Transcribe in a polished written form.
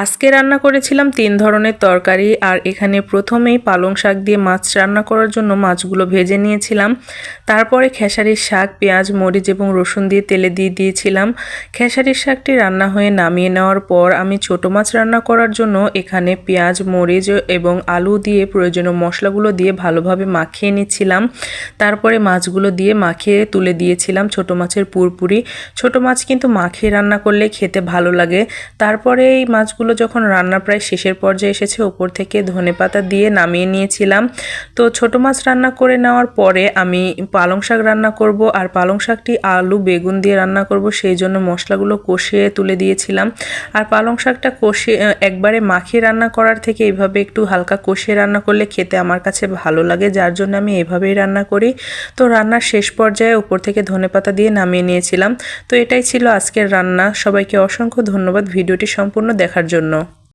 আজকে রান্না করেছিলাম 3 ধরনের তরকারি। আর এখানে প্রথমেই পালং শাক দিয়ে মাছ রান্না করার জন্য মাছগুলো ভেজে নিয়েছিলাম। তারপরে খেসারির শাক পেঁয়াজ মরিচ এবং রসুন দিয়ে তেলে দিয়ে দিয়েছিলাম। খেসারির শাকটি রান্না হয়ে নামিয়ে নেওয়ার পর আমি ছোট মাছ রান্না করার জন্য এখানে পেঁয়াজ মরিচ এবং আলু দিয়ে প্রয়োজনীয় মশলাগুলো দিয়ে ভালোভাবে মাখিয়ে নিচ্ছিলাম। তারপরে মাছগুলো দিয়ে মাখিয়ে তুলে দিয়েছিলাম ছোট মাছের পুরপুরি। ছোট মাছ কিন্তু মাখিয়ে রান্না করলে খেতে ভালো লাগে। তারপরে এই মাছগুলো যখন রান্না প্রায় শেষের পর্যায়ে এসেছে, উপর থেকে ধনেপাতা দিয়ে নামিয়ে নিয়েছিলাম। তো ছোট মাছ রান্না করে নেওয়ার পরে আমি পালং শাক রান্না করব। আর পালং শাকটি আলু বেগুন দিয়ে রান্না করব, সেই জন্য মশলাগুলো কষিয়ে তুলে দিয়েছিলাম। আর পালং শাকটা কষিয়ে একবারে মাখিয়ে রান্না করার থেকে এইভাবে একটু হালকা কষিয়ে রান্না করলে খেতে আমার কাছে ভালো লাগে, যার জন্য আমি এভাবেই রান্না করি। তো রান্নার শেষ পর্যায়ে উপর থেকে ধনেপাতা দিয়ে নামিয়ে নিয়েছিলাম। তো এটাই ছিল আজকের রান্না। সবাইকে অসংখ্য ধন্যবাদ ভিডিওটি সম্পূর্ণ দেখার জন্য।